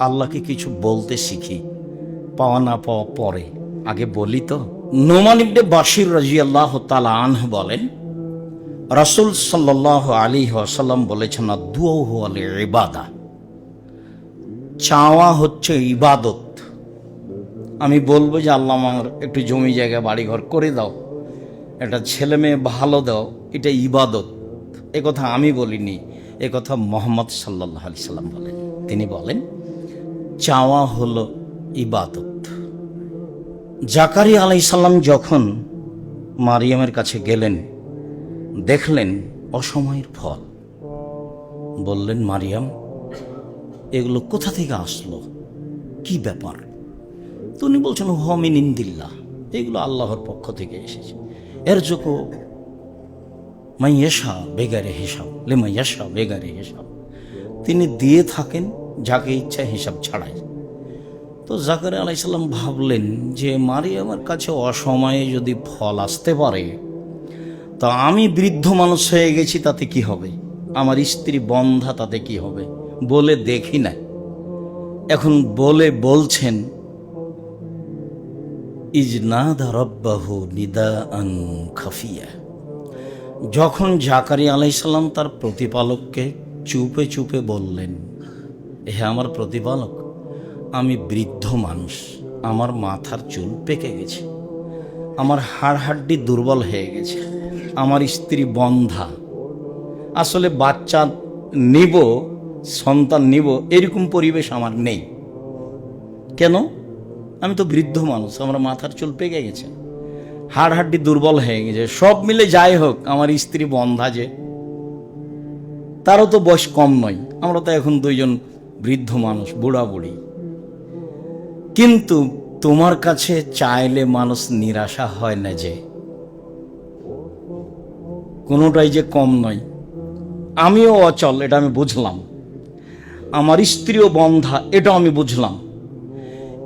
আল্লাহকে কিছু বলতে শিখি, পাওয়া না পাওয়া পরে, আগে বলি তো। নোমান ইবনে বাশির রাদিয়াল্লাহু তাআলা আনহু বলেন, রাসূল সাল্লাল্লাহু আলাইহি ওয়াসাল্লাম বলেছেন, দুআ হুয়াল ইবাদা, চাওয়া হচ্ছে ইবাদত। আমি বলবো যে আল্লাহ আমার একটু জমি জায়গা বাড়িঘর করে দাও, একটা ছেলে মেয়ে ভালো দাও, এটা ইবাদত। এ কথা আমি বলিনি, এ কথা মুহাম্মদ সাল্লাল্লাহু আলাইহি সাল্লাম বলেন। তিনি বলেন চাওয়া হলো ইবাদত। জাকারিয়া আলাইহিস সালাম যখন মারিয়ামের কাছে গেলেন, দেখলেন অসময়ের ফল। বললেন, মারিয়াম, এগুলো কোথা থেকে আসলো, কি ব্যাপার? তো উনি বলছেন, মিন ইনদিল্লাহ, এগুলো আল্লাহর পক্ষ থেকে এসেছে। এর যোগ্য মাইয়াশা বেগারে হিসাব, লে মাইয়াশা বেগারে হিসাব, তিনি দিয়ে থাকেন যাকে ইচ্ছা, হিসাব ছাড়াই। তো জাকারিয়া আলাইহিস সালাম ভাবলেন যে মারিয়ামের কাছে অসময়ে যদি ফল আসতে পারে, তো আমি বৃদ্ধ মানুষ হয়ে গেছি, তাতে কি হবে? আমার স্ত্রী বন্ধা, তাতে কি হবে? বলে দেখি না। এখন বলছেন, ইজনাদা রব্বাহু নিদাআন খাফিয়া। যখন জাকারিয়া আলাইহিস সালাম তার প্রতিপালককে চুপে চুপে বললেন, হে আমার প্রতিপালক, আমি বৃদ্ধ মানুষ, আমার মাথার চুল পেকে গেছে, আমার হাড়হাড্ডি দুর্বল হয়ে গেছে, আমার স্ত্রী বন্ধা, আসলে বাচ্চা নিব, সন্তান নিব, এরকম পরিবেশ আমার নেই। কেন? আমি তো বৃদ্ধ মানুষ, আমার মাথার চুল পেকে গেছে, হাড়হাড্ডি দুর্বল হয়ে গেছে, সব মিলে যাই হোক, আমার স্ত্রী বন্ধা, যে তারও তো বয়স কম নয়, আমরা তো এখন দুইজন বৃদ্ধ মানুষ, বুড়া বুড়ি। কিন্তু তোমার কাছে চাইলে মানুষ নিরাশা হয় না, যে কোনোটাই যে কম নয়। আমিও অচল, এটা আমি বুঝলাম, আমার স্ত্রীও বন্ধা, এটা আমি বুঝলাম,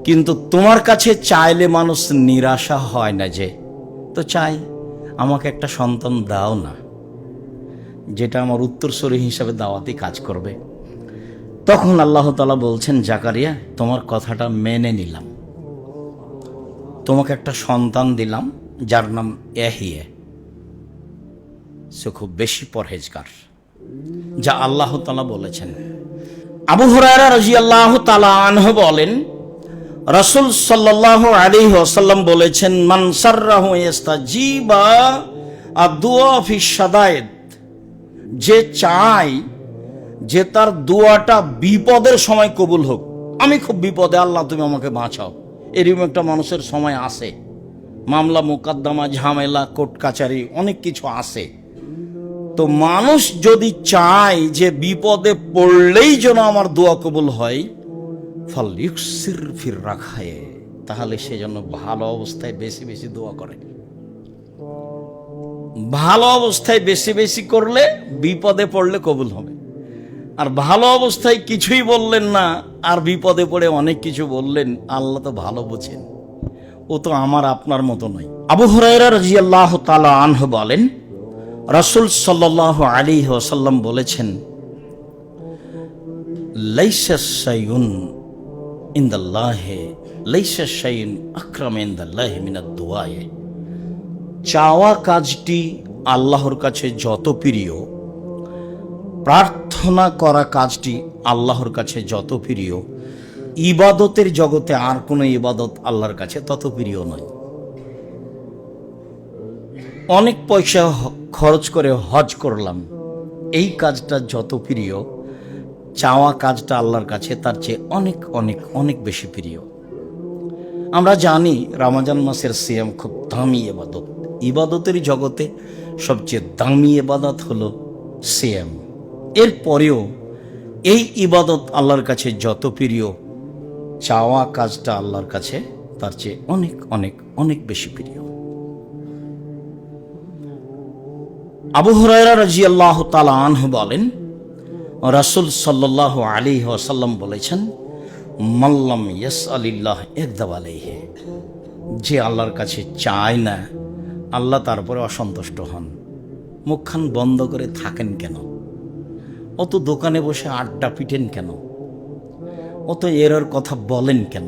কিন্তু তোমার কাছে চাইলে মানুষ নিরাশা হয় না, যে তো চাই আমাকে একটা সন্তান দাও না, যেটা আমার উত্তরসূরি হিসাবে দাওয়াতি কাজ করবে। তখন আল্লাহ তাআলা বলছেন, জাকারিয়া, তোমার কথাটা মেনে নিলাম, তোমাকে একটা সন্তান দিলাম, যার নাম ইয়াহিয়া। সে খুব বেশি পরহেজগার, যা আল্লাহ তাআলা বলেছেন। আবু হুরায়রা রাদিয়াল্লাহু তাআলা আনহু বলেন, রাসূল সাল্লাল্লাহু আলাইহি ওয়াসাল্লাম বলেছেন, মান সাররাহু ইস্তাজিবা আদ-দুআ ফি শাদায়েদ, যে চায় যে তার দোয়াটা বিপদের সময় কবুল হোক। আমি খুব বিপদে, আল্লাহ তুমি আমাকে বাঁচাও, এরকম একটা মানুষের সময় আসে, মামলা মোকদ্দমা, ঝামেলা, কোর্ট কাচারি, অনেক কিছু আসে। তো মানুষ যদি চায় যে বিপদে পড়লেই যেন আমার দোয়া কবুল হয়, ফালইউকসির ফির রাখায়ে, তাহলে সে যেন ভালো অবস্থায় বেশি বেশি দোয়া করে। ভালো অবস্থায় বেশি বেশি করলে বিপদে পড়লে কবুল হবে। আর ভালো অবস্থায় কিছুই বললেন না, আর বিপদে পড়ে অনেক কিছু বললেন, আল্লাহ তো ভালো বোঝেন, ও তো আমার আপনার মতো নয়। আবু হুরায়রা রাদিয়াল্লাহু তাআলা আনহু বলেন, রাসূল সাল্লাল্লাহু আলাইহি ওয়াসাল্লাম বলেছেন, লাইসা শাইউন ইনদাল্লাহি, লাইসা শাইউন আকরাম ইনদাল্লাহি মিনাদ দুআ। চাওয়া কাজটি আল্লাহর কাছে যত প্রিয়, প্রার্থনা করা কাজটি আল্লাহর কাছে যত প্রিয়, ইবাদতের জগতে আর কোনো ইবাদত আল্লাহর কাছে তত প্রিয় নয়। অনেক পয়সা খরচ করে হজ করলাম, এই কাজটা যত প্রিয়, চাওয়া কাজটা আল্লাহর কাছে তার চেয়ে অনেক অনেক অনেক বেশি প্রিয়। আমরা জানি রমজান মাসের সিয়াম খুব দামি ইবাদত, ইবাদতের জগতে সবচেয়ে দামি ইবাদত হলো সিয়াম। এরপরেও এই ইবাদত আল্লাহর কাছে যত প্রিয়, চাওয়া কাজটা আল্লাহর কাছে তার চেয়ে অনেক অনেক অনেক বেশি প্রিয়। আবু হুরায়রা রাদিয়াল্লাহু তাআলা আনহু বলেন, রাসূল সাল্লাল্লাহু আলাইহি ওয়াসাল্লাম বলেছেন, মাল্লাম ইয়াসআলিল্লাহ ইয়াগদাব আলাইহি, যে আল্লাহর কাছে চায় না, আল্লাহ তারপরে অসন্তুষ্ট হন। মুখখান বন্ধ করে থাকেন কেন? অত দোকানে বসে আড্ডা পিটেন কেন? অত এরর কথা বলেন কেন?